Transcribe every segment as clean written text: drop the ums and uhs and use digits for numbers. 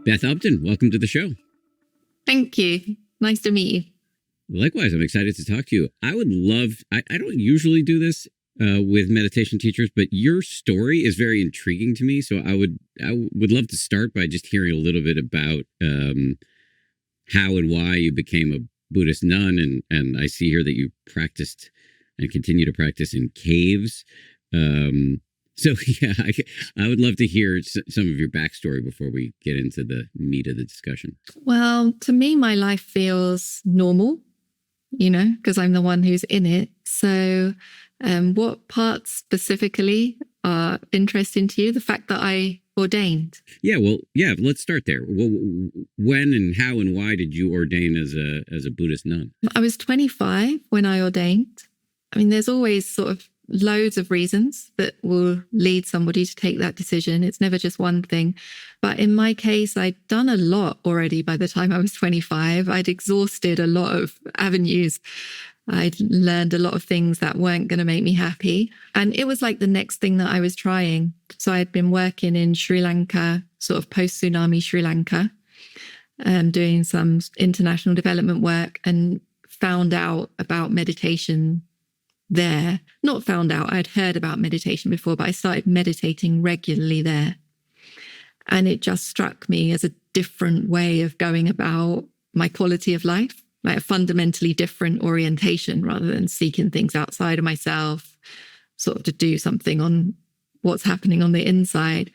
Beth Upton, welcome to the show. Thank you. Nice to meet you. Likewise, I'm excited to talk to you. I would love, I don't usually do this with meditation teachers, but your story is very intriguing to me. So I would love to start by just hearing a little bit about how and why you became a Buddhist nun. And I see here that you practiced and continue to practice in caves. So, yeah, I would love to hear some of your backstory before we get into the meat of the discussion. Well, to me, my life feels normal, because I'm the one who's in it. So what parts specifically are interesting to you? The fact that I ordained. Yeah, let's start there. Well, when and how and why did you ordain as a Buddhist nun? I was 25 when I ordained. I mean, there's always sort of loads of reasons that will lead somebody to take that decision. It's never just one thing. But in my case, I'd done a lot already by the time I was 25. I'd exhausted a lot of avenues. I'd learned a lot of things that weren't going to make me happy. And it was like the next thing that I was trying. So I'd been working in Sri Lanka, sort of post-tsunami Sri Lanka, doing some international development work, and found out about meditation there. Not found out, I'd heard about meditation before, but I started meditating regularly there. And it just struck me as a different way of going about my quality of life, like a fundamentally different orientation rather than seeking things outside of myself, sort of to do something on what's happening on the inside.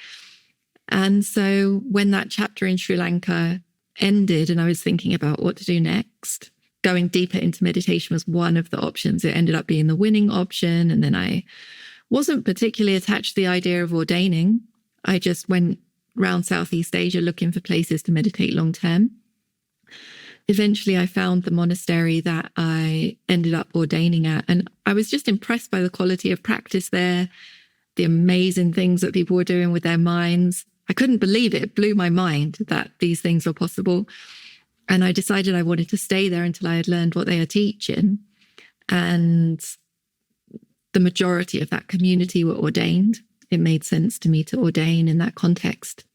And so when that chapter in Sri Lanka ended and I was thinking about what to do next, going deeper into meditation was one of the options. It ended up being the winning option. And then I wasn't particularly attached to the idea of ordaining. I just went around Southeast Asia looking for places to meditate long term. Eventually, I found the monastery that I ended up ordaining at. And I was just impressed by the quality of practice there, the amazing things that people were doing with their minds. I couldn't believe it. It blew my mind that these things were possible. And I decided I wanted to stay there until I had learned what they are teaching. And the majority of that community were ordained. It made sense to me to ordain in that context.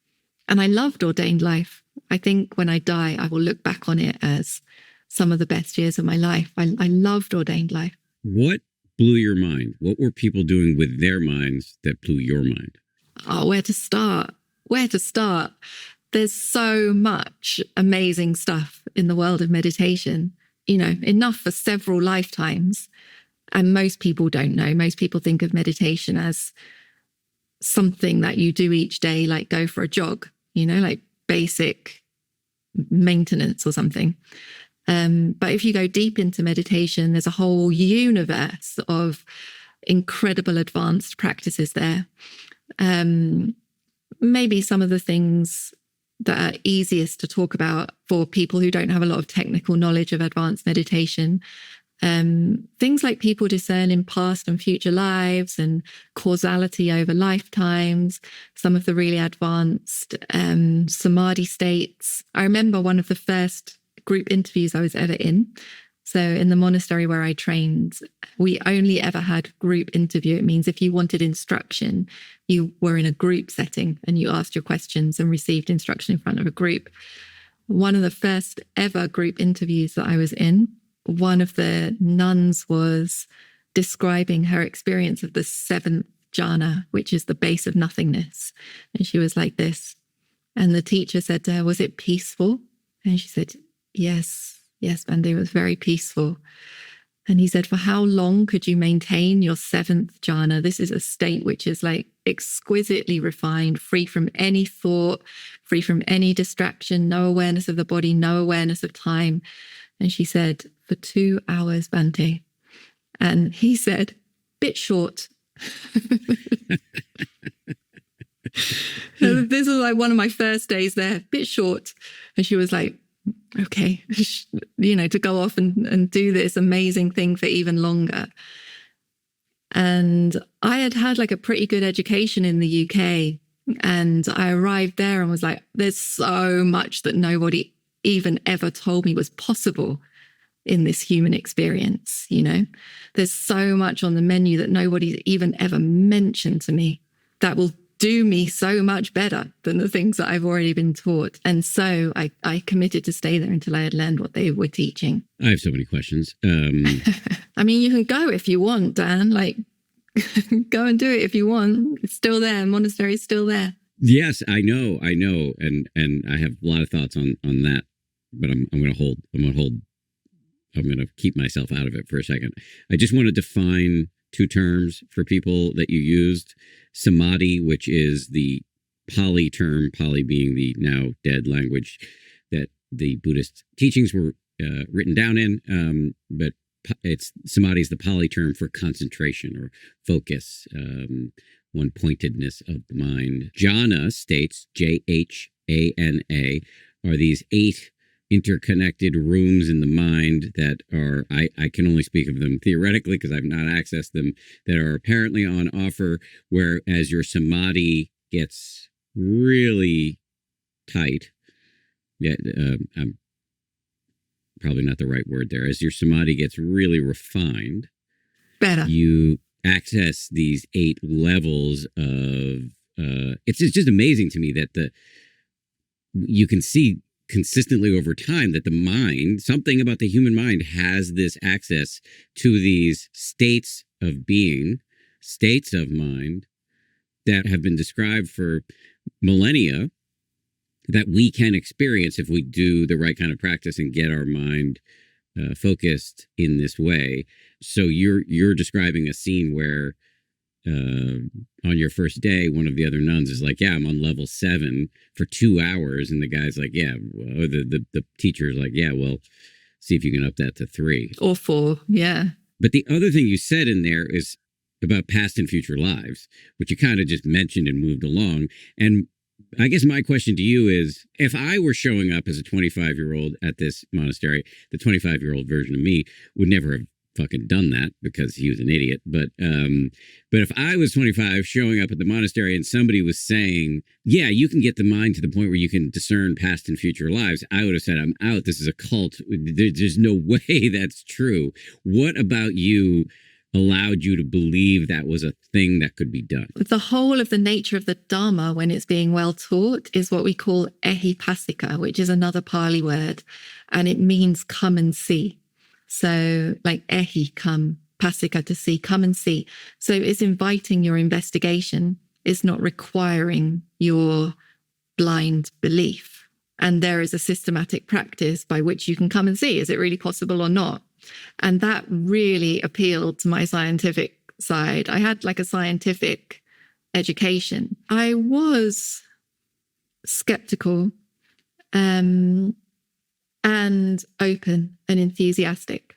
And I loved ordained life. I think when I die, I will look back on it as some of the best years of my life. I loved ordained life. What blew your mind? What were people doing with their minds that blew your mind? Oh, where to start? There's so much amazing stuff in the world of meditation, enough for several lifetimes. And most people don't know. Most people think of meditation as something that you do each day, like go for a jog, like basic maintenance or something. But if you go deep into meditation, there's a whole universe of incredible advanced practices there. Maybe some of the things that are easiest to talk about for people who don't have a lot of technical knowledge of advanced meditation. Things like people discerning past and future lives and causality over lifetimes, some of the really advanced samadhi states. I remember one of the first group interviews I was ever in. So in the monastery where I trained, we only ever had group interview. It means if you wanted instruction, you were in a group setting and you asked your questions and received instruction in front of a group. One of the first ever group interviews that I was in, one of the nuns was describing her experience of the seventh jhana, which is the base of nothingness. And she was like this. And the teacher said to her, "Was it peaceful?" And she said, Yes, Bande, it was very peaceful. And he said, "For how long could you maintain your seventh jhana? This is a state which is like exquisitely refined, free from any thought, free from any distraction, no awareness of the body, no awareness of time." And she said, "For 2 hours, Bante." And he said, "Bit short." So this was like one of my first days there, bit short. And she was like, okay, to go off and do this amazing thing for even longer. And I had like a pretty good education in the UK. And I arrived there and was like, there's so much that nobody even ever told me was possible in this human experience, There's so much on the menu that nobody even ever mentioned to me that will do me so much better than the things that I've already been taught. And so I committed to stay there until I had learned what they were teaching. I have so many questions. I mean, you can go if you want, Dan, like go and do it if you want. It's still there. Monastery's still there. Yes, I know. And I have a lot of thoughts on that, but I'm going to keep myself out of it for a second. I just want to define two terms for people that you used. Samadhi, which is the Pali term, Pali being the now dead language that the Buddhist teachings were written down in, but Samadhi is the Pali term for concentration or focus, one-pointedness of the mind. Jhana states, Jhana, are these 8 interconnected rooms in the mind that are, I can only speak of them theoretically because I've not accessed them, that are apparently on offer, where as your samadhi gets really tight, I'm probably not the right word there, as your samadhi gets really refined, better, you access these 8 levels of, it's just amazing to me that you can see consistently over time that the mind, something about the human mind, has this access to these states of being, states of mind that have been described for millennia, that we can experience if we do the right kind of practice and get our mind focused in this way. So you're describing a scene where on your first day, one of the other nuns is like, yeah, I'm on level 7 for 2 hours. And the guy's like, yeah, well, the teacher's like, yeah, well, see if you can up that to 3 or 4. Yeah. But the other thing you said in there is about past and future lives, which you kind of just mentioned and moved along. And I guess my question to you is, if I were showing up as a 25-year-old at this monastery, the 25-year-old version of me would never have fucking done that because he was an idiot. But if I was 25 showing up at the monastery and somebody was saying, yeah, you can get the mind to the point where you can discern past and future lives, I would have said, I'm out. This is a cult. There's no way that's true. What about you allowed you to believe that was a thing that could be done? The whole of the nature of the Dharma, when it's being well taught, is what we call ehipassika, which is another Pali word, and it means come and see. So like ehi, come, passika, to see, come and see. So it's inviting your investigation. It's not requiring your blind belief. And there is a systematic practice by which you can come and see, is it really possible or not? And that really appealed to my scientific side. I had like a scientific education. I was skeptical and open and enthusiastic.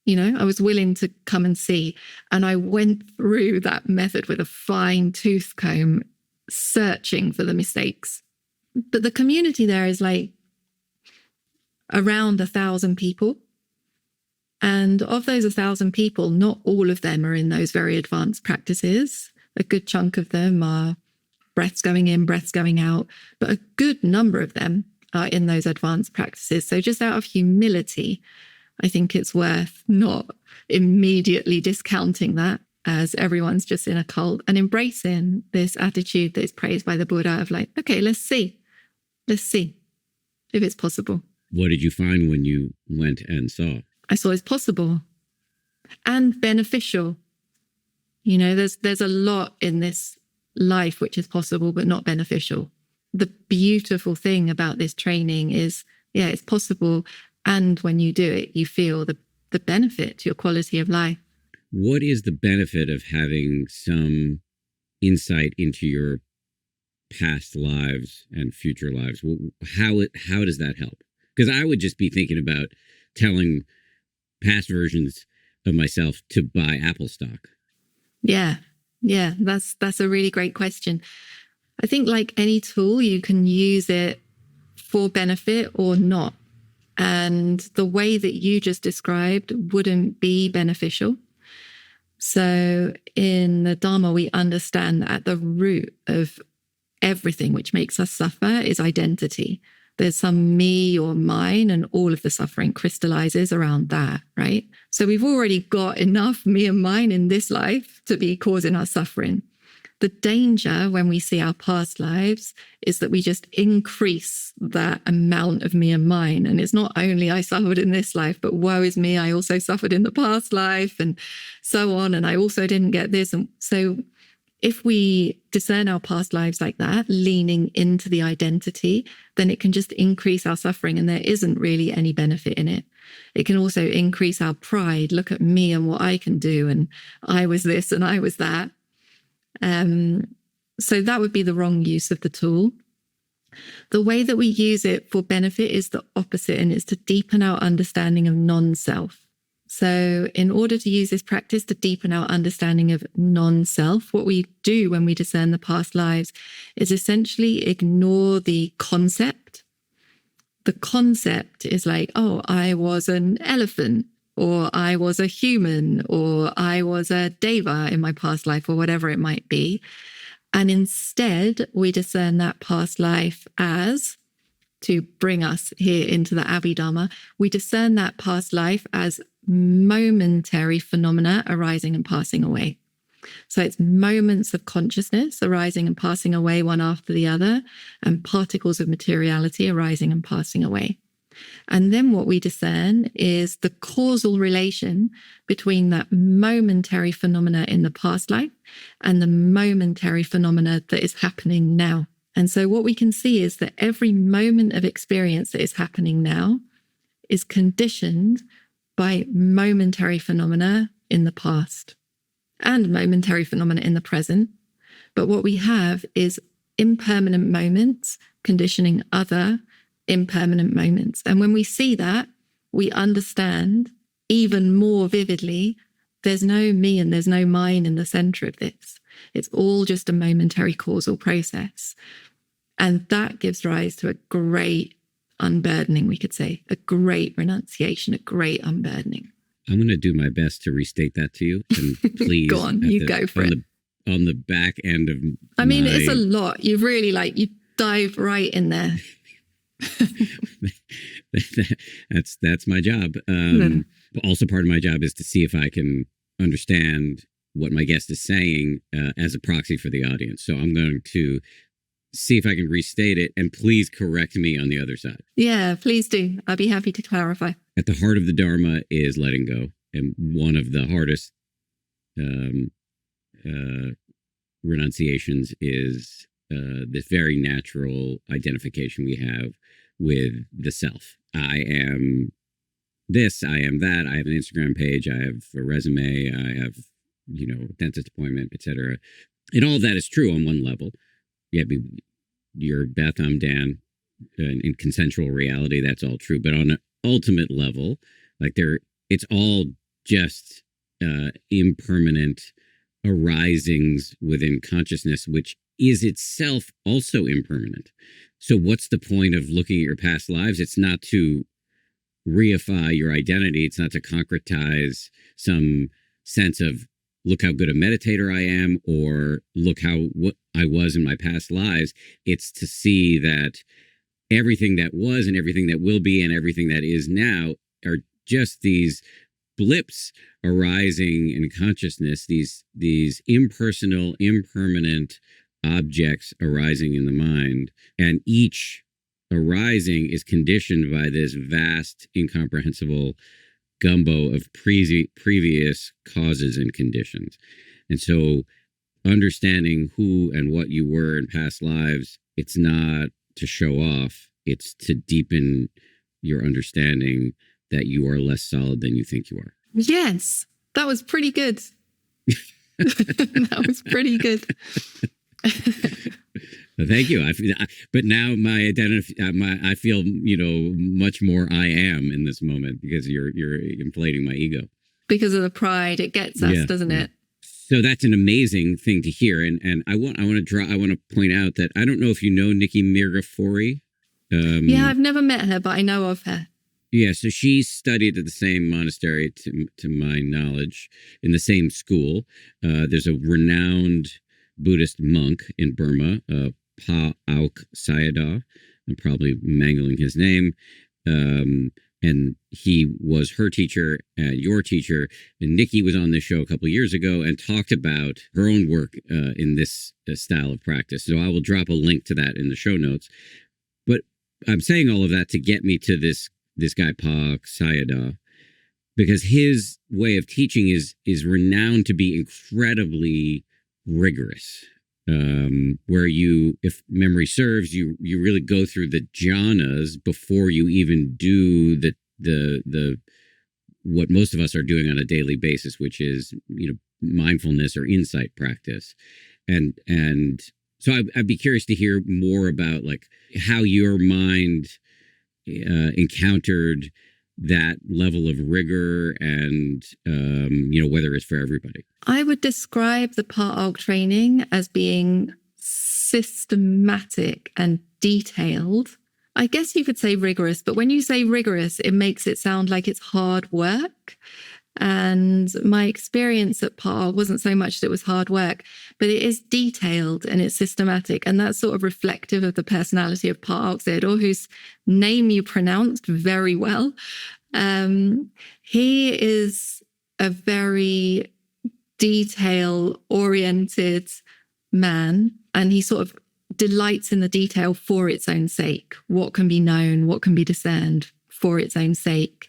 You know, I was willing to come and see. And I went through that method with a fine tooth comb, searching for the mistakes. But the community there is like around 1,000 people. And of those 1,000 people, not all of them are in those very advanced practices. A good chunk of them are breaths going in, breaths going out, but a good number of them are in those advanced practices. So just out of humility, I think it's worth not immediately discounting that as everyone's just in a cult, and embracing this attitude that is praised by the Buddha of like, okay, let's see if it's possible. What did you find when you went and saw? I saw it's possible and beneficial. You know, there's a lot in this life which is possible but not beneficial. The beautiful thing about this training is, yeah, it's possible. And when you do it, you feel the benefit to your quality of life. What is the benefit of having some insight into your past lives and future lives? How does that help? Because I would just be thinking about telling past versions of myself to buy Apple stock. Yeah, that's a really great question. I think like any tool, you can use it for benefit or not. And the way that you just described wouldn't be beneficial. So in the Dharma, we understand that at the root of everything which makes us suffer is identity. There's some me or mine, and all of the suffering crystallizes around that, right? So we've already got enough me and mine in this life to be causing us suffering. The danger when we see our past lives is that we just increase that amount of me and mine. And it's not only I suffered in this life, but woe is me, I also suffered in the past life and so on. And I also didn't get this. And so if we discern our past lives like that, leaning into the identity, then it can just increase our suffering, and there isn't really any benefit in it. It can also increase our pride. Look at me and what I can do, and I was this and I was that. So that would be the wrong use of the tool. The way that we use it for benefit is the opposite, and it's to deepen our understanding of non-self. So in order to use this practice to deepen our understanding of non-self, what we do when we discern the past lives is essentially ignore the concept. The concept is like, oh, I was an elephant, or I was a human, or I was a deva in my past life, or whatever it might be. And instead, we discern that past life as, to bring us here into the Abhidharma, we discern that past life as momentary phenomena arising and passing away. So it's moments of consciousness arising and passing away one after the other, and particles of materiality arising and passing away. And then what we discern is the causal relation between that momentary phenomena in the past life and the momentary phenomena that is happening now. And so what we can see is that every moment of experience that is happening now is conditioned by momentary phenomena in the past and momentary phenomena in the present. But what we have is impermanent moments conditioning other impermanent moments. And when we see that, we understand even more vividly, there's no me and there's no mine in the center of this. It's all just a momentary causal process. And that gives rise to a great unburdening, we could say, a great renunciation, a great unburdening. I'm going to do my best to restate that to you. And please, go on, you go for it. On the back end of I mean, it's a lot. You really you dive right in there. That's my job. Also, part of my job is to see if I can understand what my guest is saying as a proxy for the audience. So I'm going to see if I can restate it, and please correct me on the other side. Yeah, please do. I'd be happy to clarify. At the heart of the Dharma is letting go. And one of the hardest renunciations is this very natural identification we have with the self. I am this, I am that, I have an Instagram page, I have a resume, I have, dentist appointment, etc. And all of that is true on one level. Yeah, you're Beth, I'm Dan. In consensual reality, that's all true. But on an ultimate level, it's all just impermanent arisings within consciousness, which is itself also impermanent. So what's the point of looking at your past lives? It's not to reify your identity. It's not to concretize some sense of, look how good a meditator I am, or look what I was in my past lives. It's to see that everything that was and everything that will be and everything that is now are just these blips arising in consciousness, these impersonal, impermanent objects arising in the mind. And each arising is conditioned by this vast, incomprehensible gumbo of previous causes and conditions. And so understanding who and what you were in past lives, it's not to show off, it's to deepen your understanding that you are less solid than you think you are. Yes, that was pretty good. That was pretty good. Thank you. But now my identity, I feel, much more I am in this moment because you're inflating my ego. Because of the pride, it gets us, doesn't it? So that's an amazing thing to hear. And I want to point out that I don't know if you know Nikki Mirgafori. Yeah, I've never met her, but I know of her. Yeah, so she studied at the same monastery, to my knowledge, in the same school. There's a renowned Buddhist monk in Burma, Pa Auk Sayadaw. I'm probably mangling his name. and he was her teacher and your teacher. And Nikki was on this show a couple of years ago and talked about her own work in this style of practice. So I will drop a link to that in the show notes. But I'm saying all of that to get me to this guy Pa Auk Sayadaw, because his way of teaching is renowned to be incredibly rigorous. Where you, if memory serves, you really go through the jhanas before you even do the what most of us are doing on a daily basis, which is, mindfulness or insight practice. And so I'd be curious to hear more about like how your mind encountered that level of rigor and, whether it's for everybody. I would describe the Pa Auk training as being systematic and detailed. I guess you could say rigorous, but when you say rigorous, it makes it sound like it's hard work. And my experience at Pa Auk wasn't so much that it was hard work, but it is detailed and it's systematic. And that's sort of reflective of the personality of Pa Auk Sayadaw, whose name you pronounced very well. He is a very detail-oriented man, and he sort of delights in the detail for its own sake. What can be known, what can be discerned for its own sake.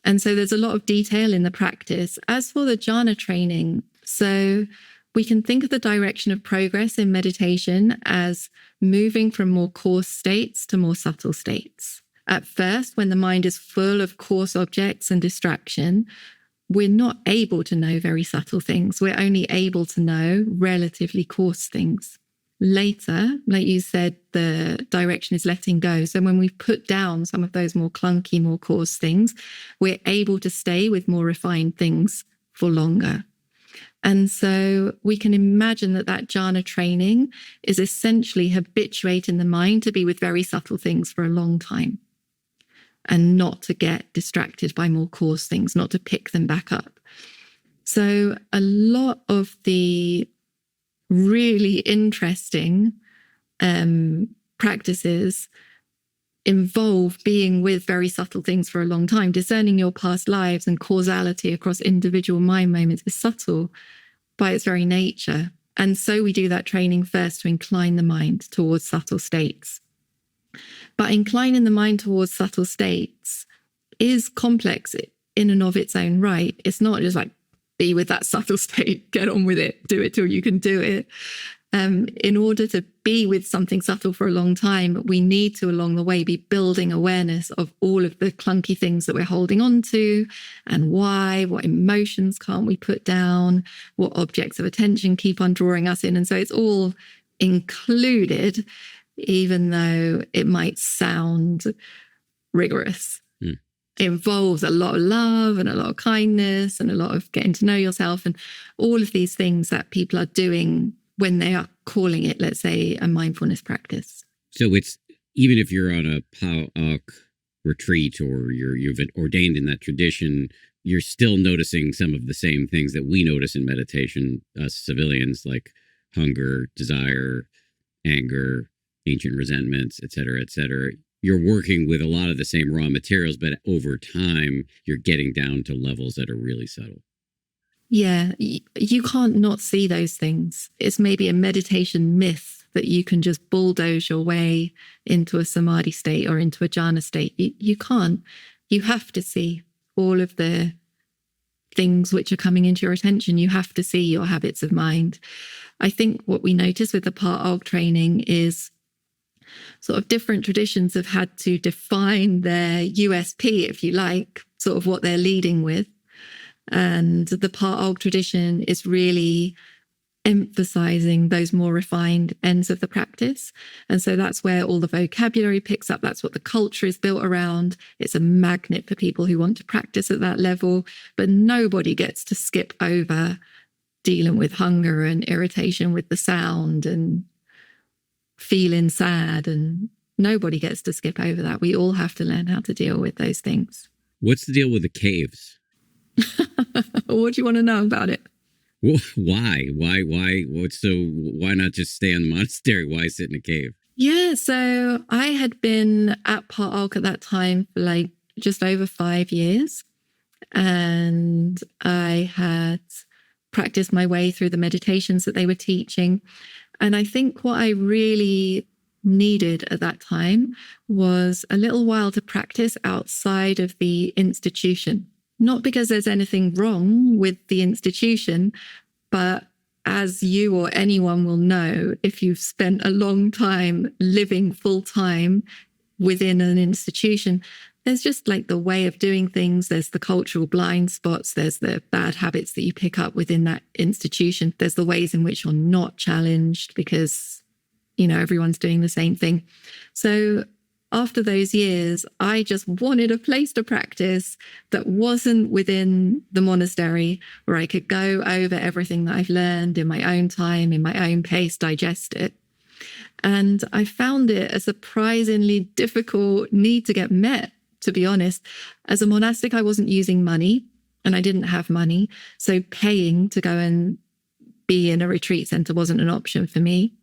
And so there's a lot of detail in the practice. As for the jhana training, so we can think of the direction of progress in meditation as moving from more coarse states to more subtle states. At first, when the mind is full of coarse objects and distraction, we're not able to know very subtle things. We're only able to know relatively coarse things. Later, like you said, the direction is letting go. So when we've put down some of those more clunky, more coarse things, we're able to stay with more refined things for longer. And so we can imagine that jhana training is essentially habituating the mind to be with very subtle things for a long time and not to get distracted by more coarse things, not to pick them back up. So a lot of the really interesting practices involve being with very subtle things for a long time. Discerning your past lives and causality across individual mind moments is subtle by its very nature. And so we do that training first to incline the mind towards subtle states. But inclining the mind towards subtle states is complex in and of its own right. It's not just like, be with that subtle state, get on with it, do it till you can do it. In order to be with something subtle for a long time, we need to, along the way, be building awareness of all of the clunky things that we're holding on to and why, what emotions can't we put down, what objects of attention keep on drawing us in. And so it's all included, even though it might sound rigorous. It involves a lot of love and a lot of kindness and a lot of getting to know yourself and all of these things that people are doing when they are calling it, let's say, a mindfulness practice. So it's, even if you're on a Pa Auk retreat or you've been ordained in that tradition, you're still noticing some of the same things that we notice in meditation, us civilians, like hunger, desire, anger, ancient resentments, et cetera, et cetera. You're working with a lot of the same raw materials, but over time, you're getting down to levels that are really subtle. Yeah, you can't not see those things. It's maybe a meditation myth that you can just bulldoze your way into a samadhi state or into a jhana state. You can't. You have to see all of the things which are coming into your attention. You have to see your habits of mind. I think what we notice with the Pa Auk training is sort of different traditions have had to define their USP, if you like, sort of what they're leading with. And the Pa Auk tradition is really emphasizing those more refined ends of the practice. And so that's where all the vocabulary picks up. That's what the culture is built around. It's a magnet for people who want to practice at that level. But nobody gets to skip over dealing with hunger and irritation with the sound and feeling sad, and nobody gets to skip over that. We all have to learn how to deal with those things. What's the deal with the caves? What do you want to know about it? Well, why? Why not just stay in the monastery? Why sit in a cave? Yeah, so I had been at Pa Auk at that time for like just over 5 years. And I had practiced my way through the meditations that they were teaching. And I think what I really needed at that time was a little while to practice outside of the institution. Not because there's anything wrong with the institution, but as you or anyone will know, if you've spent a long time living full time within an institution, there's just like the way of doing things. There's the cultural blind spots. There's the bad habits that you pick up within that institution. There's the ways in which you're not challenged because, everyone's doing the same thing. So after those years, I just wanted a place to practice that wasn't within the monastery, where I could go over everything that I've learned in my own time, in my own pace, digest it. And I found it a surprisingly difficult need to get met, to be honest. As a monastic, I wasn't using money and I didn't have money. So paying to go and be in a retreat center wasn't an option for me.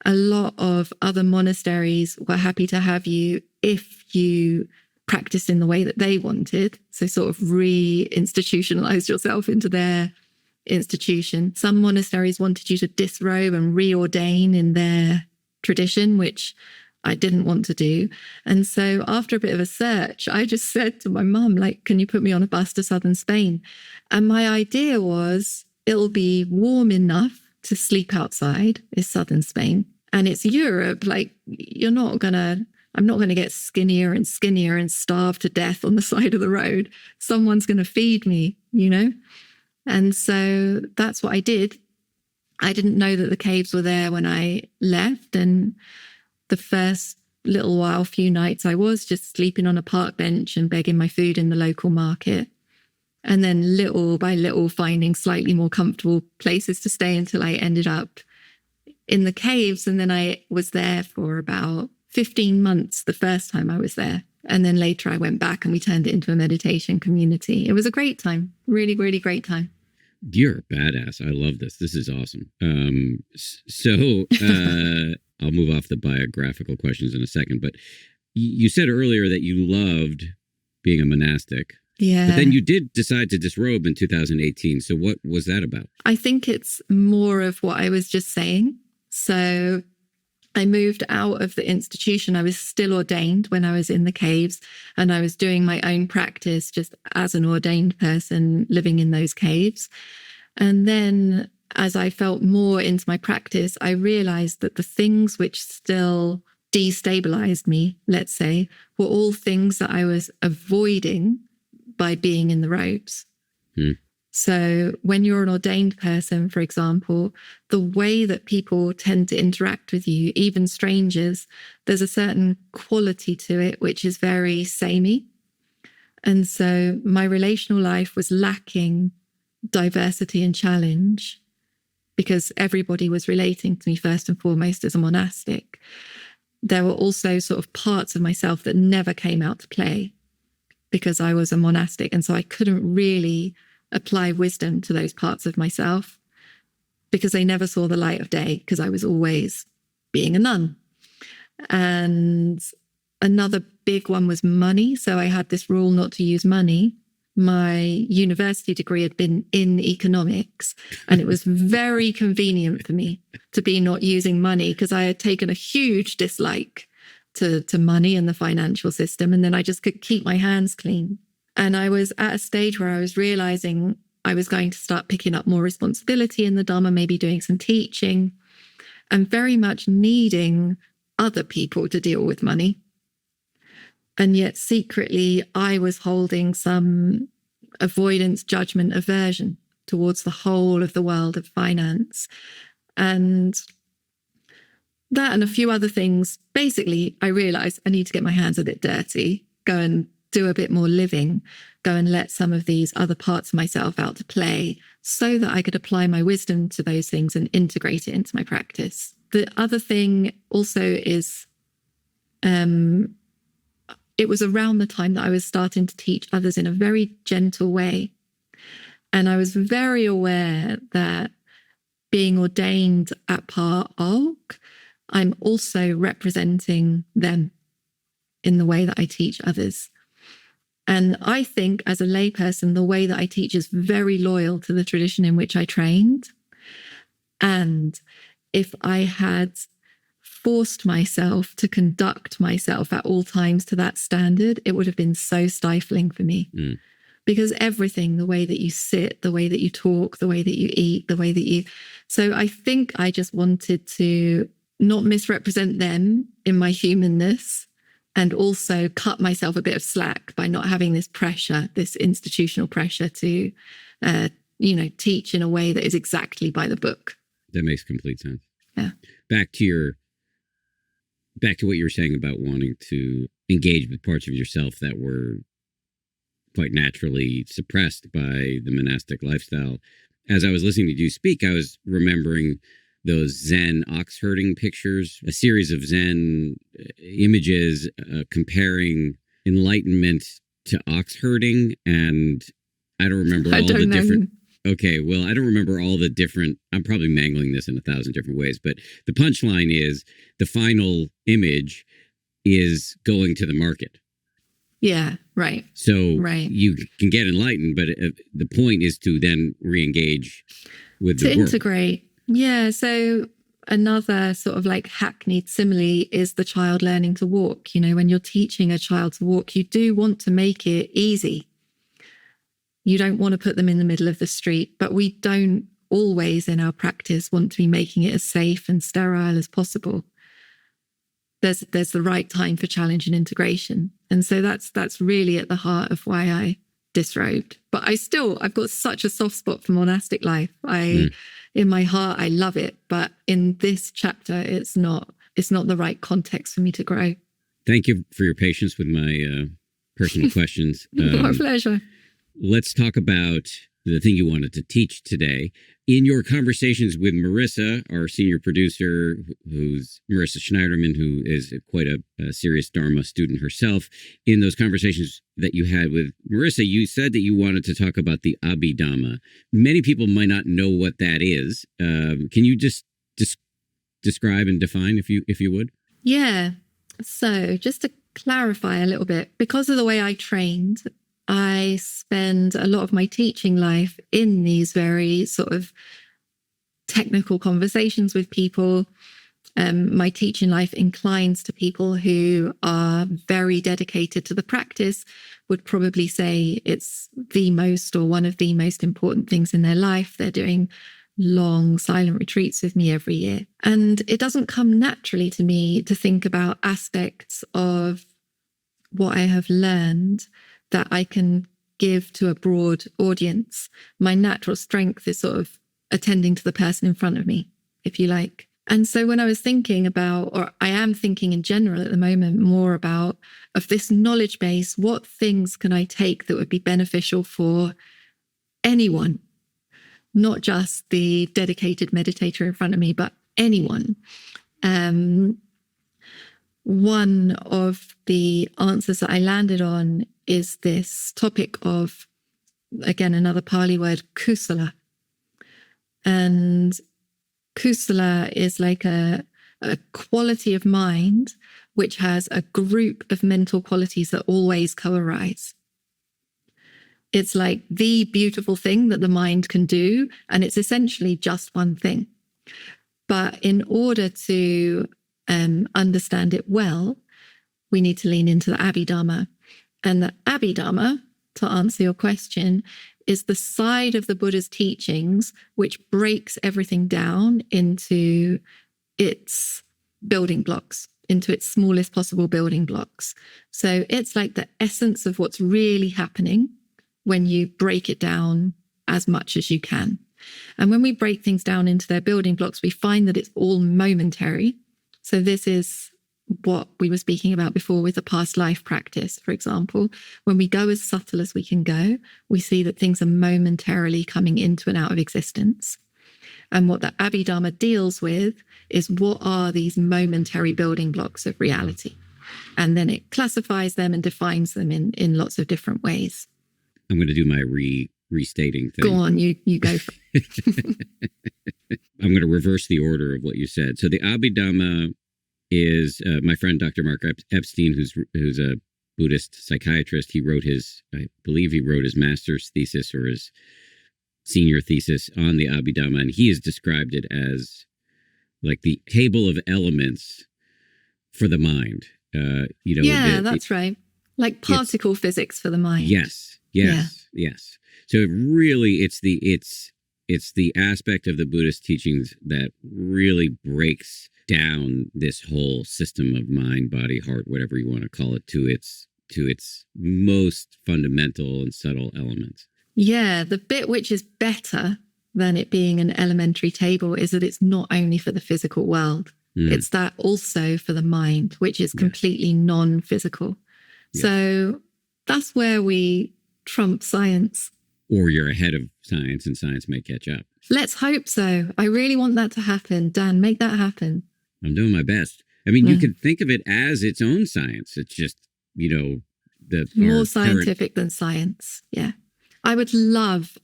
A lot of other monasteries were happy to have you if you practiced in the way that they wanted. So sort of re-institutionalized yourself into their institution. Some monasteries wanted you to disrobe and reordain in their tradition, which I didn't want to do. And so after a bit of a search, I just said to my mum, can you put me on a bus to southern Spain? And my idea was, it'll be warm enough to sleep outside, is southern Spain. And it's Europe. I'm not going to get skinnier and skinnier and starve to death on the side of the road. Someone's going to feed me, And so that's what I did. I didn't know that the caves were there when I left. And the first few nights, I was just sleeping on a park bench and begging my food in the local market. And then little by little, finding slightly more comfortable places to stay until I ended up in the caves. And then I was there for about 15 months the first time I was there. And then later I went back and we turned it into a meditation community. It was a great time. Really, really great time. You're a badass. I love this. This is awesome. I'll move off the biographical questions in a second, but you said earlier that you loved being a monastic. Yeah. But then you did decide to disrobe in 2018. So what was that about? I think it's more of what I was just saying. So I moved out of the institution. I was still ordained when I was in the caves, and I was doing my own practice just as an ordained person living in those caves. And then as I felt more into my practice, I realized that the things which still destabilized me, let's say, were all things that I was avoiding by being in the robes. So when you're an ordained person, for example, the way that people tend to interact with you, even strangers, there's a certain quality to it, which is very samey. And so my relational life was lacking diversity and challenge because everybody was relating to me first and foremost as a monastic. There were also sort of parts of myself that never came out to play because I was a monastic. And so I couldn't really apply wisdom to those parts of myself because they never saw the light of day because I was always being a nun. And another big one was money. So I had this rule not to use money. My university degree had been in economics, and it was very convenient for me to be not using money because I had taken a huge dislike to money and the financial system. And then I just could keep my hands clean. And I was at a stage where I was realizing I was going to start picking up more responsibility in the Dharma, maybe doing some teaching, and very much needing other people to deal with money. And yet secretly, I was holding some avoidance, judgment, aversion towards the whole of the world of finance. And that and a few other things, basically, I realized I need to get my hands a bit dirty, go and do a bit more living, go and let some of these other parts of myself out to play so that I could apply my wisdom to those things and integrate it into my practice. The other thing also is, it was around the time that I was starting to teach others in a very gentle way. And I was very aware that being ordained at Pa Auk, I'm also representing them in the way that I teach others. And I think as a layperson, the way that I teach is very loyal to the tradition in which I trained. And if I had forced myself to conduct myself at all times to that standard, it would have been so stifling for me. Because everything, the way that you sit, the way that you talk, the way that you eat, the way that you... So I think I just wanted to not misrepresent them in my humanness, and also cut myself a bit of slack by not having this pressure, this institutional pressure to, teach in a way that is exactly by the book. That makes complete sense. Yeah. Back to what you were saying about wanting to engage with parts of yourself that were quite naturally suppressed by the monastic lifestyle. As I was listening to you speak, I was remembering those Zen ox herding pictures, a series of Zen images comparing enlightenment to ox herding. And I don't remember different... Okay, well, I don't remember all the different... I'm probably mangling this in 1,000 different ways, but the punchline is the final image is going to the market. Yeah, right. So you can get enlightened, but the point is to then re-engage with the world. To integrate. Yeah, so another sort of like hackneyed simile is the child learning to walk. When you're teaching a child to walk, you do want to make it easy. You don't want to put them in the middle of the street, but we don't always in our practice want to be making it as safe and sterile as possible. There's the right time for challenge and integration. And so that's really at the heart of why I disrobed. But I've got such a soft spot for monastic life. In my heart, I love it. But in this chapter, it's not the right context for me to grow. Thank you for your patience with my personal questions. My pleasure. Let's talk about the thing you wanted to teach today. In your conversations with Marissa, our senior producer, who's Marissa Schneiderman, who is quite a serious Dharma student herself, in those conversations that you had with Marissa, you said that you wanted to talk about the Abhidhamma. Many people might not know what that is. Can you just describe and define, if you would? Yeah. So just to clarify a little bit, because of the way I trained, I spend a lot of my teaching life in these very sort of technical conversations with people. My teaching life inclines to people who are very dedicated to the practice, would probably say it's the most or one of the most important things in their life. They're doing long silent retreats with me every year. And it doesn't come naturally to me to think about aspects of what I have learned that I can give to a broad audience. My natural strength is sort of attending to the person in front of me, if you like. And so when I was thinking about, or I am thinking in general at the moment, more about of this knowledge base, what things can I take that would be beneficial for anyone, not just the dedicated meditator in front of me, but anyone. One of the answers that I landed on is this topic of, again, another Pali word, kusala. And kusala is like a quality of mind which has a group of mental qualities that always co-arise. It's like the beautiful thing that the mind can do, and it's essentially just one thing. But in order to understand it well, we need to lean into the Abhidhamma. And the Abhidhamma, to answer your question, is the side of the Buddha's teachings which breaks everything down into its building blocks, into its smallest possible building blocks. So it's like the essence of what's really happening when you break it down as much as you can. And when we break things down into their building blocks, we find that it's all momentary. So this is what we were speaking about before with the past life practice, for example. When we go as subtle as we can go, we see that things are momentarily coming into and out of existence. And what the Abhidhamma deals with is what are these momentary building blocks of reality. And then it classifies them and defines them in lots of different ways. I'm going to do my restating thing. Go on, you go for it. I'm going to reverse the order of what you said. So the Abhidhamma is my friend Dr. Mark Epstein, who's a Buddhist psychiatrist. I believe he wrote his master's thesis or his senior thesis on the Abhidhamma, and he has described it as like the table of elements for the mind. Yeah, that's right. Like particle physics for the mind. Yes. So it's the aspect of the Buddhist teachings that really breaks down this whole system of mind, body, heart, whatever you want to call it, to its most fundamental and subtle elements. Yeah, the bit which is better than it being an elementary table is that it's not only for the physical world. It's that also for the mind, which is completely non-physical. Yeah. So that's where we trump science. Or you're ahead of science and science may catch up. Let's hope so. I really want that to happen. Dan, make that happen. I'm doing my best. I mean, you could think of it as its own science. It's just, more scientific than science. Yeah. I would love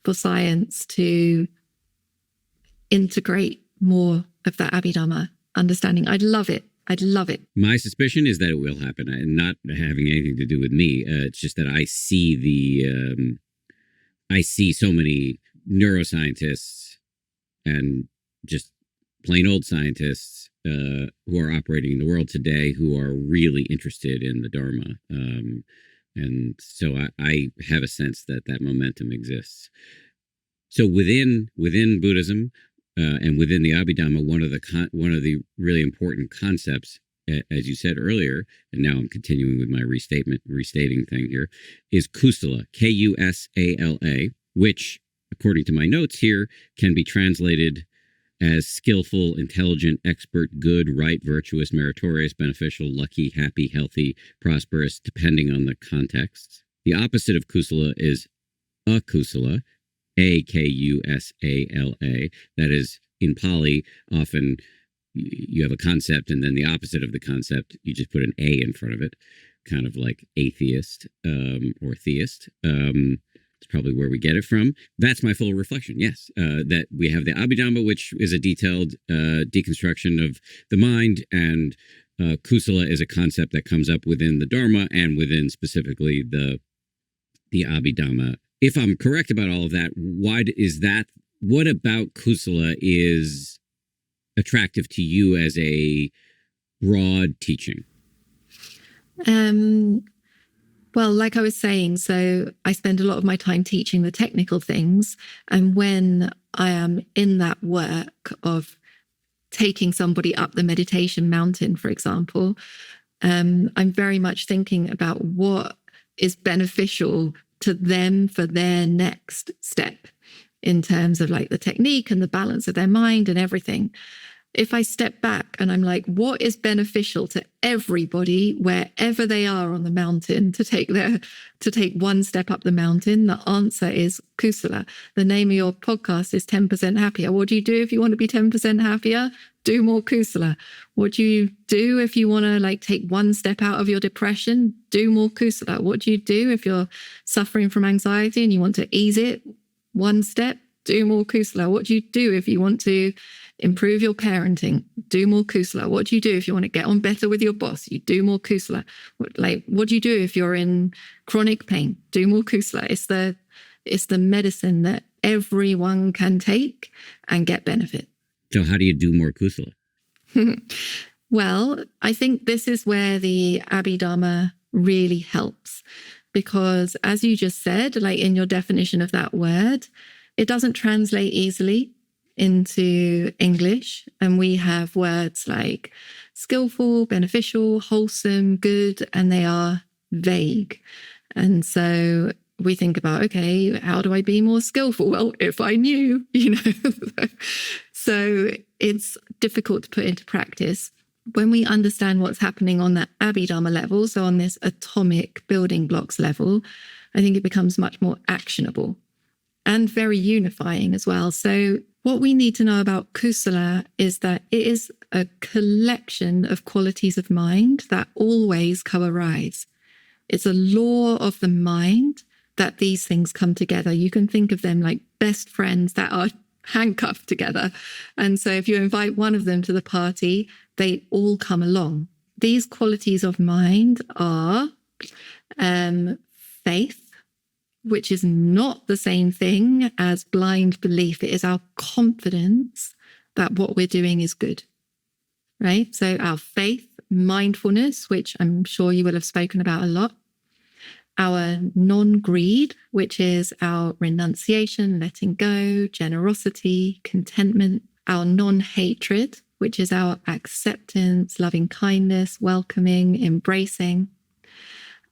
for science to integrate more of that Abhidhamma understanding. I'd love it. My suspicion is that it will happen, and not having anything to do with me. It's just that I see so many neuroscientists and just plain old scientists who are operating in the world today who are really interested in the Dharma. And so I have a sense that momentum exists. So within Buddhism, and within the Abhidhamma, one of the really important concepts, as you said earlier, and now I'm continuing with my restating thing here, is kusala, Kusala, which, according to my notes here, can be translated as skillful, intelligent, expert, good, right, virtuous, meritorious, beneficial, lucky, happy, healthy, prosperous, depending on the context. The opposite of kusala is akusala, Akusala. That is, in Pali, often you have a concept and then the opposite of the concept, you just put an A in front of it, kind of like atheist or theist. It's probably where we get it from. That's my full reflection, yes. That we have the Abhidhamma, which is a detailed deconstruction of the mind, and kusala is a concept that comes up within the Dharma and within specifically the Abhidhamma. If I'm correct about all of that, what about kusala is attractive to you as a broad teaching? Well, like I was saying, so I spend a lot of my time teaching the technical things. And when I am in that work of taking somebody up the meditation mountain, for example, I'm very much thinking about what is beneficial to them for their next step in terms of like the technique and the balance of their mind and everything. If I step back and I'm like, what is beneficial to everybody wherever they are on the mountain to take one step up the mountain, the answer is kusala. The name of your podcast is 10% Happier. What do you do if you want to be 10% happier? Do more kusala. What do you do if you want to like take one step out of your depression? Do more kusala. What do you do if you're suffering from anxiety and you want to ease it? One step, do more kusala. What do you do if you want to improve your parenting? Do more kusala. What do you do if you want to get on better with your boss? You do more kusala. What do you do if you're in chronic pain? Do more kusala. It's the medicine that everyone can take and get benefit. So how do you do more kusala? Well, I think this is where the Abhidhamma really helps, because as you just said, like in your definition of that word, it doesn't translate easily into English. And we have words like skillful, beneficial, wholesome, good, and they are vague. And so we think about, okay, how do I be more skillful? Well, if I knew, So it's difficult to put into practice. When we understand what's happening on that Abhidhamma level, so on this atomic building blocks level, I think it becomes much more actionable and very unifying as well. So what we need to know about kusala is that it is a collection of qualities of mind that always co-arise. It's a law of the mind that these things come together. You can think of them like best friends that are handcuffed together. And so if you invite one of them to the party, they all come along. these qualities of mind are faith, which is not the same thing as blind belief. It is our confidence that what we're doing is good, right? So our faith, mindfulness, which I'm sure you will have spoken about a lot, our non-greed, which is our renunciation, letting go, generosity, contentment, our non-hatred, which is our acceptance, loving kindness, welcoming, embracing,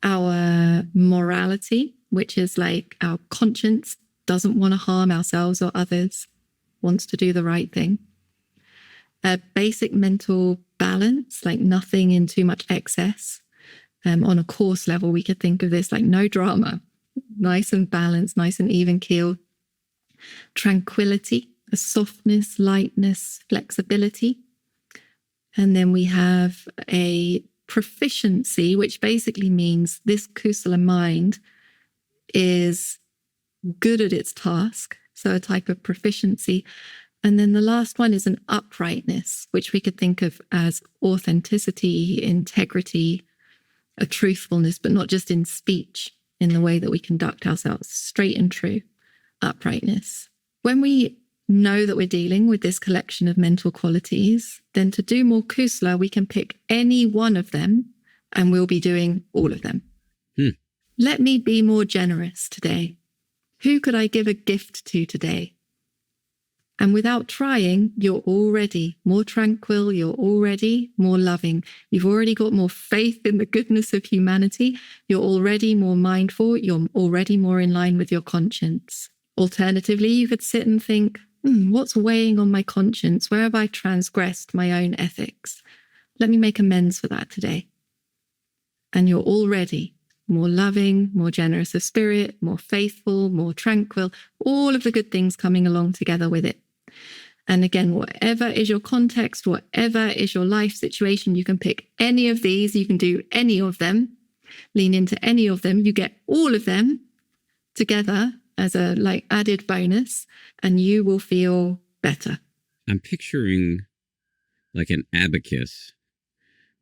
our morality, which is like our conscience doesn't want to harm ourselves or others, wants to do the right thing. A basic mental balance, like nothing in too much excess. On a course level, we could think of this like no drama, nice and balanced, nice and even keel. Tranquility, a softness, lightness, flexibility. And then we have a proficiency, which basically means this kusala mind is good at its task. So a type of proficiency. And then the last one is an uprightness, which we could think of as authenticity, integrity, a truthfulness, but not just in speech, in the way that we conduct ourselves, straight and true, uprightness. When we know that we're dealing with this collection of mental qualities, then to do more kusala, we can pick any one of them and we'll be doing all of them. Let me be more generous today. Who could I give a gift to today? And without trying, you're already more tranquil, you're already more loving. You've already got more faith in the goodness of humanity. You're already more mindful. You're already more in line with your conscience. Alternatively, you could sit and think, what's weighing on my conscience? Where have I transgressed my own ethics? Let me make amends for that today. And you're already more loving, more generous of spirit, more faithful, more tranquil, all of the good things coming along together with it. And again, whatever is your context, whatever is your life situation, you can pick any of these, you can do any of them, lean into any of them, you get all of them together as a like added bonus, and you will feel better. I'm picturing like an abacus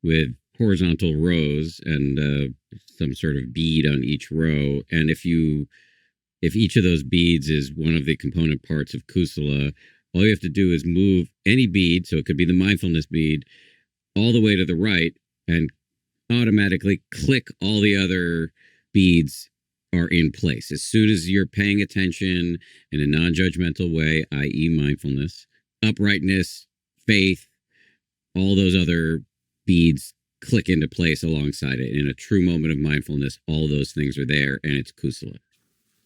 with horizontal rows and some sort of bead on each row. And if each of those beads is one of the component parts of kusala, all you have to do is move any bead, so it could be the mindfulness bead, all the way to the right, and automatically click all the other beads are in place. As soon as you're paying attention in a non-judgmental way, i.e. mindfulness, uprightness, faith, all those other beads click into place alongside it. In a true moment of mindfulness, all those things are there, and it's kusala.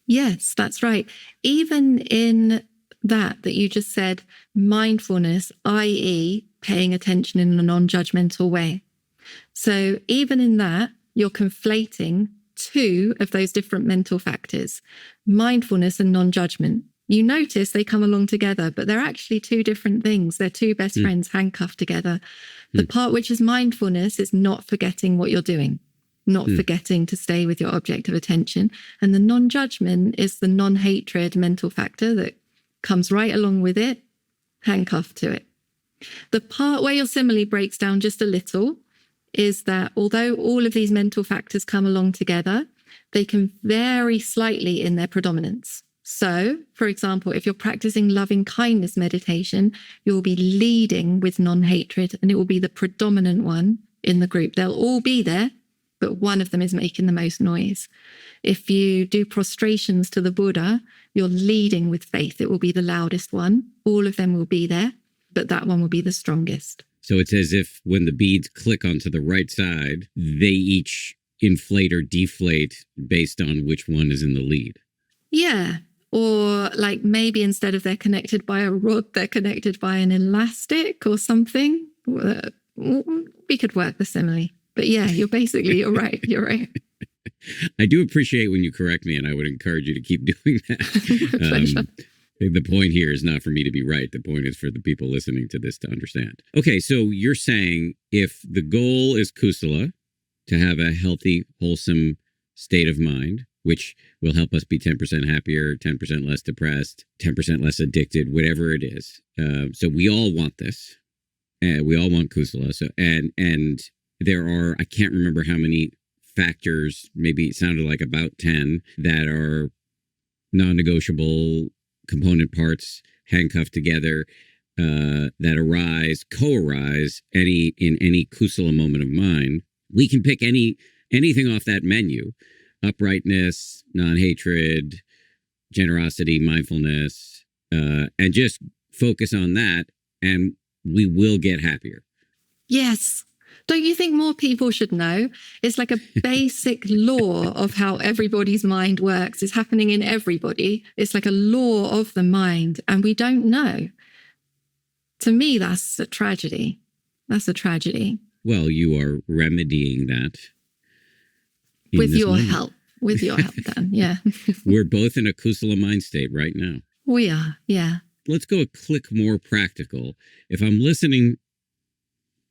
Yes, that's right. Even in that you just said, mindfulness, i.e. paying attention in a non-judgmental way. So even in that, you're conflating two of those different mental factors, mindfulness and non-judgment. You notice they come along together, but they're actually two different things. They're two best friends handcuffed together. The part which is mindfulness is not forgetting what you're doing, not forgetting to stay with your object of attention. And the non-judgment is the non-hatred mental factor that comes right along with it, handcuffed to it. The part where your simile breaks down just a little is that although all of these mental factors come along together, they can vary slightly in their predominance. So, for example, if you're practicing loving kindness meditation, you'll be leading with non-hatred, and it will be the predominant one in the group. They'll all be there, but one of them is making the most noise. If you do prostrations to the Buddha, you're leading with faith. It will be the loudest one. All of them will be there, but that one will be the strongest. So it's as if when the beads click onto the right side, they each inflate or deflate based on which one is in the lead. Yeah. Or like maybe instead of they're connected by a rod, they're connected by an elastic or something. We could work the simile. But yeah, you're right. You're right. I do appreciate when you correct me, and I would encourage you to keep doing that. Pleasure. The point here is not for me to be right. The point is for the people listening to this to understand. Okay, so you're saying if the goal is kusala, to have a healthy, wholesome state of mind, which will help us be 10% happier, 10% less depressed, 10% less addicted, whatever it is. So we all want this. We all want kusala. So and there are, I can't remember how many factors, maybe it sounded like about 10, that are non-negotiable component parts handcuffed together that co-arise in any kusala moment of mind. We can pick anything off that menu: uprightness, non-hatred, generosity, mindfulness, and just focus on that, and we will get happier. Yes. Don't you think more people should know? It's like a basic law of how everybody's mind works. It's happening in everybody. It's like a law of the mind, and we don't know. To me, that's a tragedy. That's a tragedy. Well, you are remedying that. With your help. With your help, Dan. Yeah. We're both in a kusala mind state right now. We are, yeah. Let's go a click more practical. If I'm listening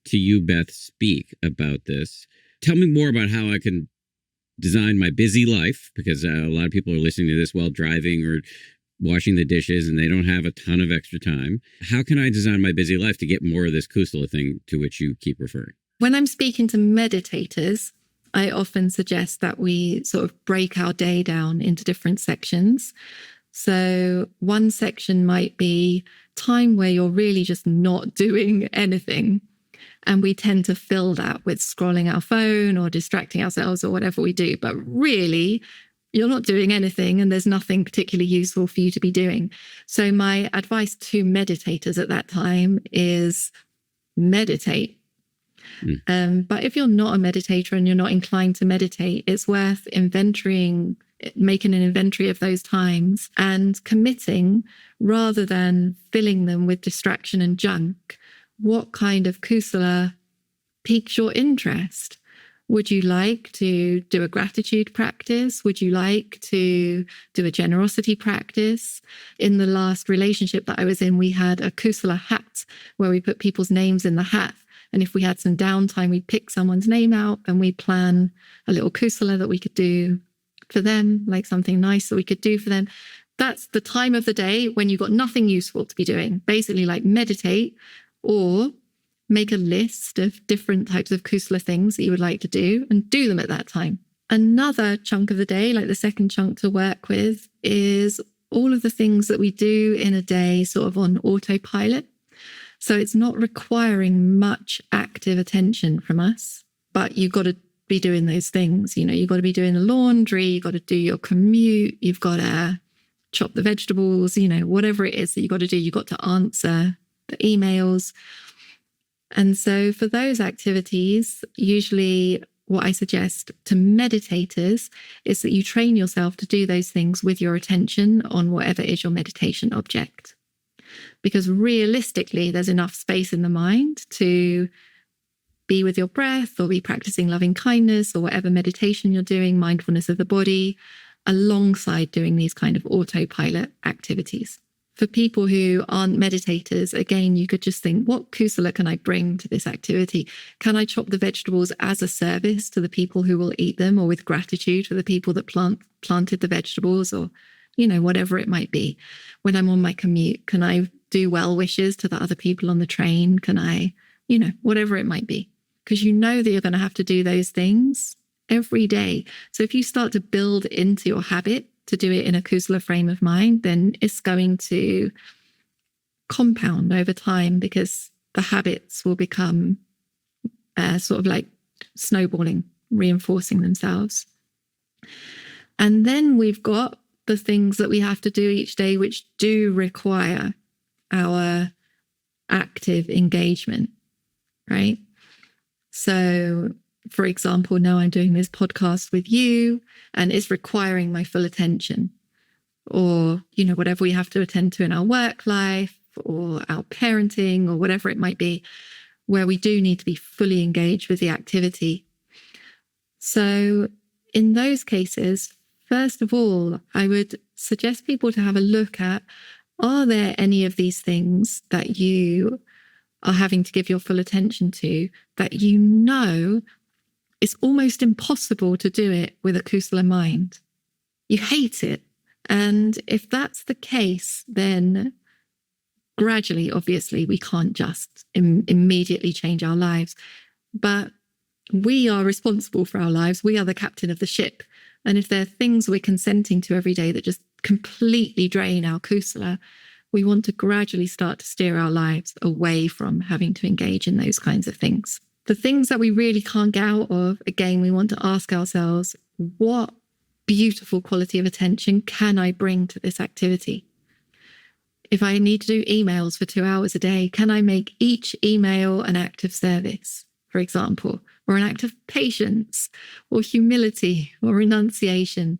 to you, Beth, speak about this, tell me more about how I can design my busy life, because a lot of people are listening to this while driving or washing the dishes and they don't have a ton of extra time. How can I design my busy life to get more of this kusala thing to which you keep referring? When I'm speaking to meditators, I often suggest that we sort of break our day down into different sections. So one section might be time where you're really just not doing anything. And we tend to fill that with scrolling our phone or distracting ourselves or whatever we do. But really, you're not doing anything and there's nothing particularly useful for you to be doing. So my advice to meditators at that time is meditate. But if you're not a meditator and you're not inclined to meditate, it's worth making an inventory of those times and committing, rather than filling them with distraction and junk. What kind of kusala piques your interest? Would you like to do a gratitude practice? Would you like to do a generosity practice? In the last relationship that I was in, we had a kusala hat where we put people's names in the hat. And if we had some downtime, we'd pick someone's name out and we'd plan a little kusala that we could do for them, like something nice that we could do for them. That's the time of the day when you've got nothing useful to be doing. Basically, like meditate or make a list of different types of kusala things that you would like to do and do them at that time. Another chunk of the day, like the second chunk to work with, is all of the things that we do in a day sort of on autopilot. So it's not requiring much active attention from us, but you've got to be doing those things. You know, you've got to be doing the laundry, you've got to do your commute, you've got to chop the vegetables, you know, whatever it is that you've got to do, you've got to answer the emails. And so for those activities, usually what I suggest to meditators is that you train yourself to do those things with your attention on whatever is your meditation object. Because realistically, there's enough space in the mind to be with your breath or be practicing loving kindness or whatever meditation you're doing, mindfulness of the body, alongside doing these kind of autopilot activities. For people who aren't meditators, again, you could just think, what kusala can I bring to this activity? Can I chop the vegetables as a service to the people who will eat them, or with gratitude for the people that planted the vegetables, or, you know, whatever it might be? When I'm on my commute, can I do well wishes to the other people on the train? Can I, you know, whatever it might be? Because you know that you're going to have to do those things every day. So if you start to build into your habit to do it in a kusala frame of mind, then it's going to compound over time, because the habits will become sort of like snowballing, reinforcing themselves. And then we've got the things that we have to do each day, which do require our active engagement, right? So, for example, now I'm doing this podcast with you and it's requiring my full attention, or, you know, whatever we have to attend to in our work life or our parenting or whatever it might be, where we do need to be fully engaged with the activity. So in those cases, first of all, I would suggest people to have a look at, are there any of these things that you are having to give your full attention to that you know it's almost impossible to do it with a kusala mind? You hate it. And if that's the case, then gradually, obviously, we can't just immediately change our lives. But We are responsible for our lives. We are the captain of the ship. And if there are things we're consenting to every day that just completely drain our kusala, we want to gradually start to steer our lives away from having to engage in those kinds of things. The things that we really can't get out of, again, we want to ask ourselves, what beautiful quality of attention can I bring to this activity? If I need to do emails for 2 hours a day, can I make each email an act of service, for example, or an act of patience or humility or renunciation?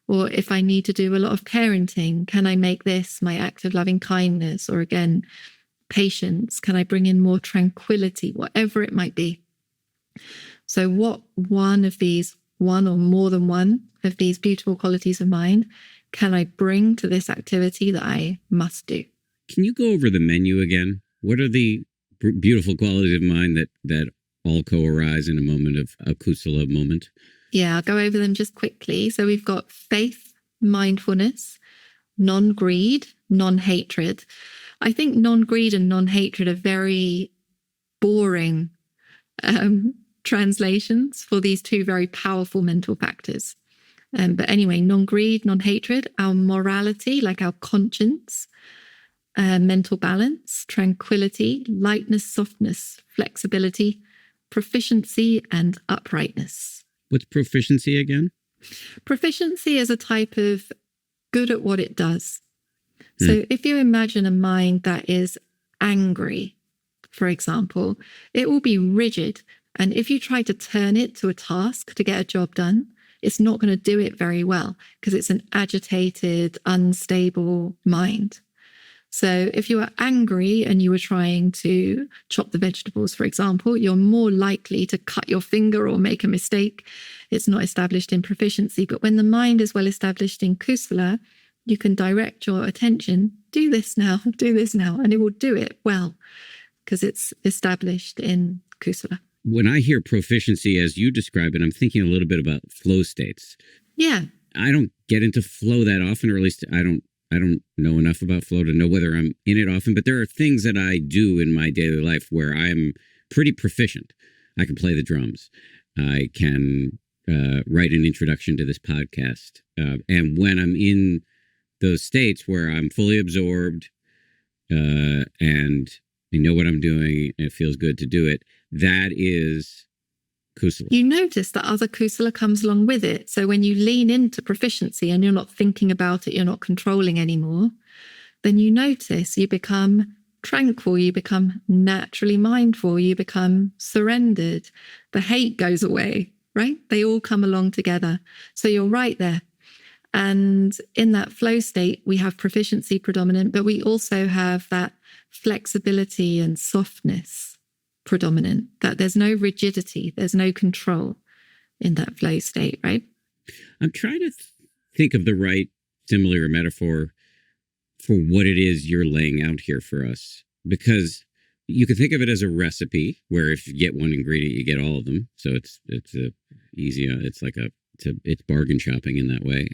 Or if I need to do a lot of parenting, can I make this my act of loving kindness? Or again, patience? Can I bring in more tranquility, whatever it might be? So what one or more than one of these beautiful qualities of mind can I bring to this activity that I must do? Can you go over the menu again? What are the beautiful qualities of mind that all co-arise in a moment of a kusala moment? Yeah, I'll go over them just quickly. So we've got faith, mindfulness, non-greed, non-hatred. I think non-greed and non-hatred are very boring translations for these two very powerful mental factors. But anyway, non-greed, non-hatred, our morality, like our conscience, mental balance, tranquility, lightness, softness, flexibility, proficiency, and uprightness. What's proficiency again? Proficiency is a type of good at what it does. So if you imagine a mind that is angry, for example, it will be rigid. And if you try to turn it to a task to get a job done, it's not going to do it very well because it's an agitated, unstable mind. So if you are angry and you were trying to chop the vegetables, for example, you're more likely to cut your finger or make a mistake. It's not established in proficiency. But when the mind is well established in kusala, you can direct your attention, do this now, and it will do it well because it's established in kusala. When I hear proficiency as you describe it, I'm thinking a little bit about flow states. Yeah. I don't get into flow that often, or at least I don't know enough about flow to know whether I'm in it often, but there are things that I do in my daily life where I'm pretty proficient. I can play the drums. I can write an introduction to this podcast. And when I'm in those states where I'm fully absorbed and I know what I'm doing and it feels good to do it, that is kusala. You notice that other kusala comes along with it. So when you lean into proficiency and you're not thinking about it, you're not controlling anymore, then you notice you become tranquil, you become naturally mindful, you become surrendered. The hate goes away, right? They all come along together. So you're right there. And in that flow state, we have proficiency predominant, but we also have that flexibility and softness predominant, that there's no rigidity, there's no control in that flow state, right? I'm trying to think of the right simile or metaphor for what it is you're laying out here for us, because you can think of it as a recipe where if you get one ingredient, you get all of them. So it's easy. It's bargain shopping in that way.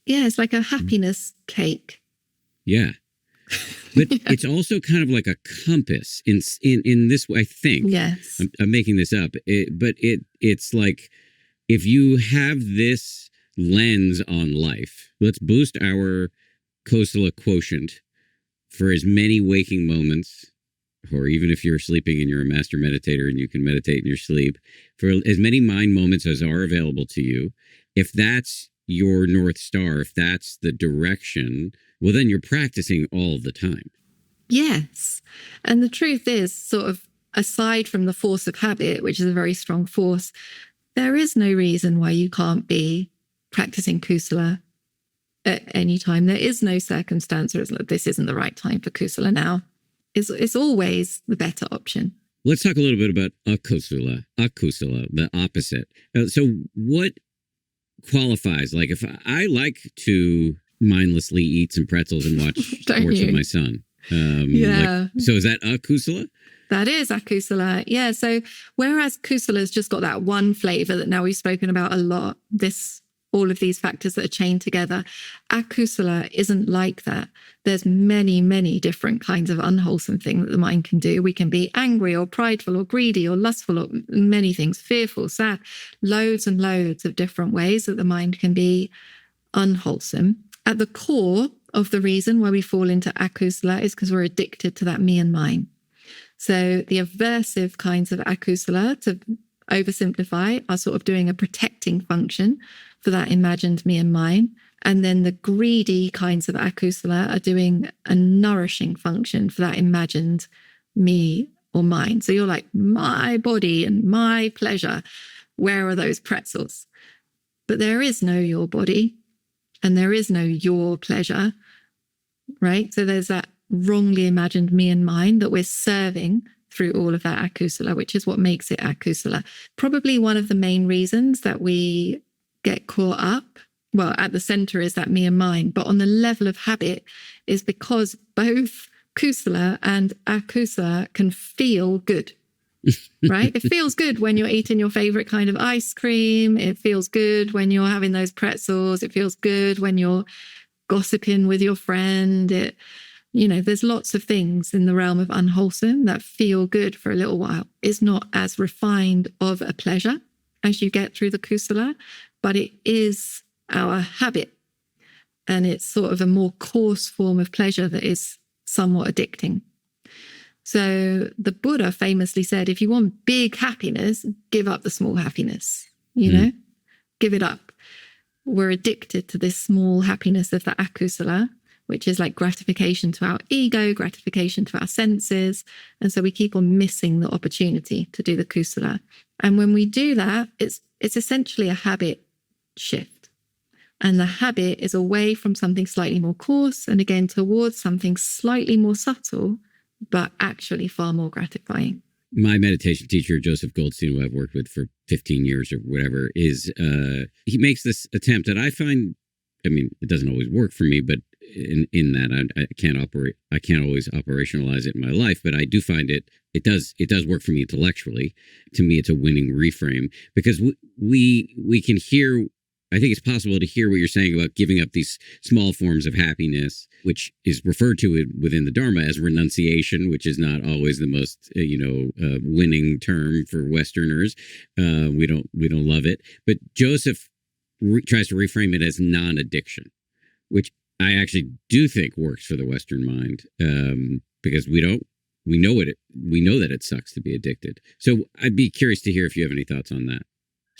Yeah, it's like a happiness cake. Yeah. But it's also kind of like a compass in this way, I think. Yes. I'm making this up. It's like if you have this lens on life, let's boost our kusala quotient for as many waking moments, or even if you're sleeping and you're a master meditator and you can meditate in your sleep, for as many mind moments as are available to you. If that's your North Star, if that's the direction, well, then you're practicing all the time. Yes. And the truth is, sort of aside from the force of habit, which is a very strong force, there is no reason why you can't be practicing kusala at any time. There is no circumstance where it's like, this isn't the right time for kusala now. It's always the better option. Let's talk a little bit about akusala, the opposite. So what qualifies? Like if I like to mindlessly eat some pretzels and watch sports with my son. Yeah. So is that akusala? That is akusala. Yeah. So whereas kusala has just got that one flavor that now we've spoken about a lot, this all of these factors that are chained together. Akusala isn't like that. There's many, many different kinds of unwholesome things that the mind can do. We can be angry or prideful or greedy or lustful or many things, fearful, sad, loads and loads of different ways that the mind can be unwholesome. At the core of the reason why we fall into akusala is because we're addicted to that me and mine. So the aversive kinds of akusala, to oversimplify, are sort of doing a protecting function for that imagined me and mine. And then the greedy kinds of akusala are doing a nourishing function for that imagined me or mine. So you're like, my body and my pleasure, where are those pretzels? But there is no your body and there is no your pleasure, right? So there's that wrongly imagined me and mine that we're serving through all of that akusala, which is what makes it akusala. Probably one of the main reasons that we get caught up, well, at the center is that me and mine, but on the level of habit is because both kusala and akusala can feel good, right? It feels good when you're eating your favorite kind of ice cream. It feels good when you're having those pretzels. It feels good when you're gossiping with your friend. There's lots of things in the realm of unwholesome that feel good for a little while. It's not as refined of a pleasure as you get through the kusala, but it is our habit. And it's sort of a more coarse form of pleasure that is somewhat addicting. So the Buddha famously said, if you want big happiness, give up the small happiness, give it up. We're addicted to this small happiness of the akusala, which is like gratification to our ego, gratification to our senses. And so we keep on missing the opportunity to do the kusala. And when we do that, it's essentially a habit shift. And the habit is away from something slightly more coarse and again towards something slightly more subtle, but actually far more gratifying. My meditation teacher, Joseph Goldstein, who I've worked with for 15 years or whatever, he makes this attempt that I find, it doesn't always work for me, but in that I can't always operationalize it in my life, but I do find it does work for me intellectually. To me, it's a winning reframe because we can hear. I think it's possible to hear what you're saying about giving up these small forms of happiness, which is referred to within the Dharma as renunciation, which is not always the most winning term for Westerners. We don't love it, but Joseph tries to reframe it as non-addiction, which I actually do think works for the Western mind, because we know that it sucks to be addicted. So I'd be curious to hear if you have any thoughts on that.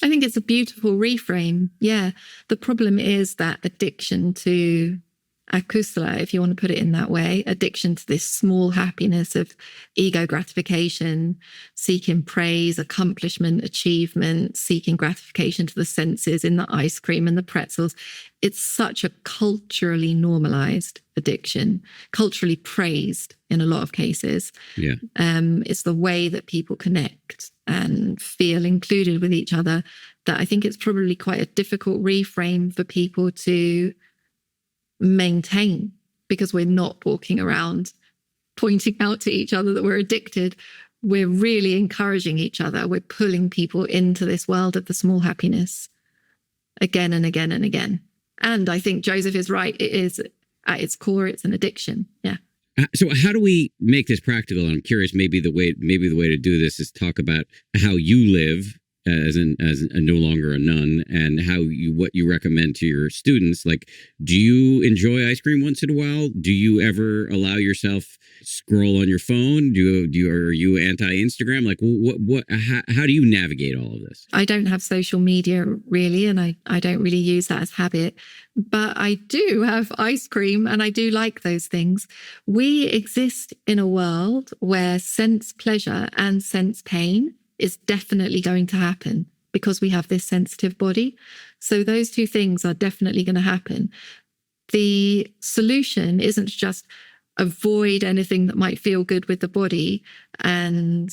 I think it's a beautiful reframe. Yeah. The problem is that addiction to akusala, if you want to put it in that way, addiction to this small happiness of ego gratification, seeking praise, accomplishment, achievement, seeking gratification to the senses in the ice cream and the pretzels. It's such a culturally normalized addiction, culturally praised in a lot of cases. Yeah. It's the way that people connect and feel included with each other that I think it's probably quite a difficult reframe for people to maintain, because we're not walking around pointing out to each other that we're addicted. We're really encouraging each other. We're pulling people into this world of the small happiness again and again and again. And I think Joseph is right. It is at its core, it's an addiction. Yeah. So how do we make this practical? And I'm curious, maybe the way to do this is talk about how you live as a no longer a nun, and what you recommend to your students. Like, do you enjoy ice cream once in a while? Do you ever allow yourself scroll on your phone? Are you anti-Instagram? Like, how do you navigate all of this? I don't have social media really, and I don't really use that as habit, but I do have ice cream and I do like those things. We exist in a world where sense pleasure and sense pain is definitely going to happen because we have this sensitive body. So those two things are definitely going to happen. The solution isn't just avoid anything that might feel good with the body and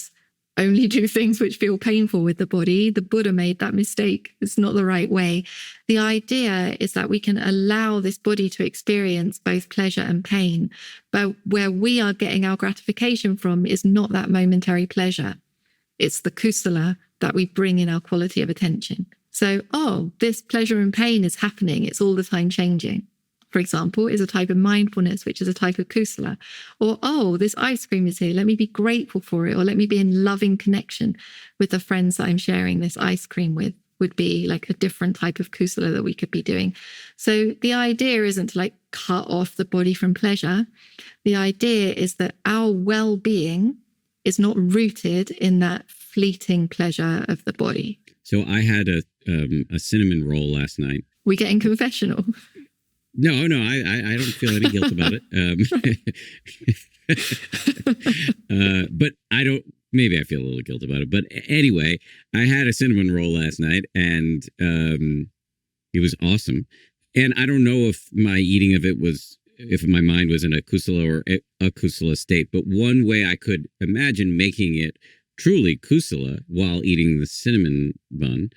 only do things which feel painful with the body. The Buddha made that mistake. It's not the right way. The idea is that we can allow this body to experience both pleasure and pain, but where we are getting our gratification from is not that momentary pleasure. It's the kusala that we bring in our quality of attention. So, this pleasure and pain is happening. It's all the time changing, for example, is a type of mindfulness, which is a type of kusala. Or, this ice cream is here. Let me be grateful for it. Or let me be in loving connection with the friends that I'm sharing this ice cream with, would be like a different type of kusala that we could be doing. So the idea isn't to like cut off the body from pleasure. The idea is that our well-being is not rooted in that fleeting pleasure of the body. So I had a cinnamon roll last night. We getting confessional? No, I don't feel any guilt about it. But I don't. Maybe I feel a little guilt about it. But anyway, I had a cinnamon roll last night, and it was awesome. And I don't know if my eating of it was, if my mind was in a kusala or a kusala state. But one way I could imagine making it truly kusala while eating the cinnamon bun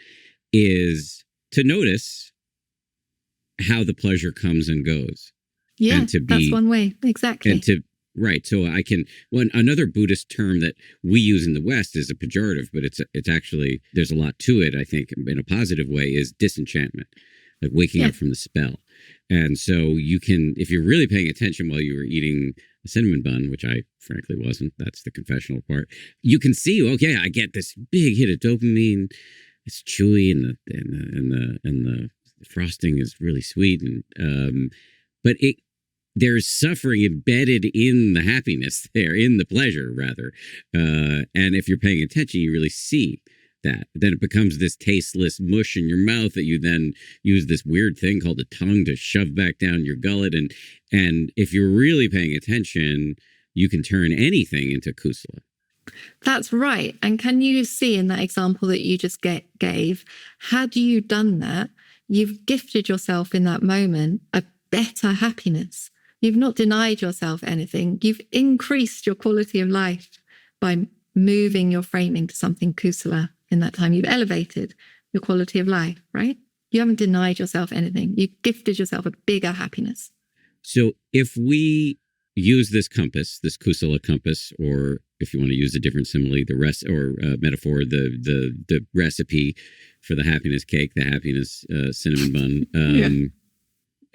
is to notice how the pleasure comes and goes. Yeah, and that's one way. Exactly. And right. So I can, another Buddhist term that we use in the West is a pejorative, but it's actually, there's a lot to it, I think, in a positive way, is disenchantment, like waking up from the spell. And so you can, if you're really paying attention while you were eating a cinnamon bun, which I frankly wasn't, that's the confessional part, you can see, okay, I get this big hit of dopamine. It's chewy and the frosting is really sweet. And, but there's suffering embedded in the happiness there, in the pleasure, rather. And if you're paying attention, you really see that. Then it becomes this tasteless mush in your mouth that you then use this weird thing called the tongue to shove back down your gullet. And if you're really paying attention, you can turn anything into kusala. That's right. And can you see in that example that you just gave, had you done that, you've gifted yourself in that moment a better happiness. You've not denied yourself anything. You've increased your quality of life by moving your framing to something kusala in that time. You've elevated your quality of life, right? You haven't denied yourself anything. You've gifted yourself a bigger happiness. So if we use this compass, this kusala compass, or if you want to use a different simile, metaphor, the recipe for the happiness cake, the happiness cinnamon bun,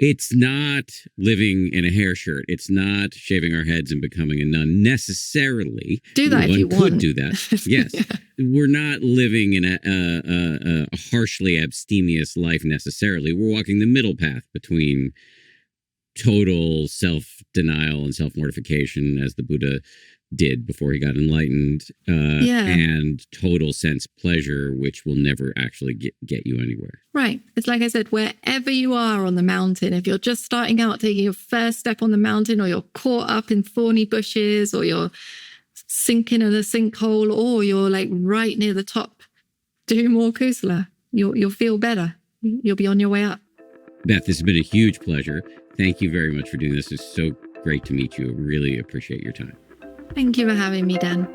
it's not living in a hair shirt. It's not shaving our heads and becoming a nun necessarily. Do that if you want. One could do that. Yes. We're not living in a harshly abstemious life necessarily. We're walking the middle path between total self-denial and self-mortification, as the Buddha did before he got enlightened, and total sense pleasure, which will never actually get you anywhere. Right. It's like I said, wherever you are on the mountain, if you're just starting out, taking your first step on the mountain, or you're caught up in thorny bushes, or you're sinking in a sinkhole, or you're like right near the top, do more kusala. You'll feel better. You'll be on your way up. Beth, this has been a huge pleasure. Thank you very much for doing this. It's so great to meet you. I really appreciate your time. Thank you for having me, Dan.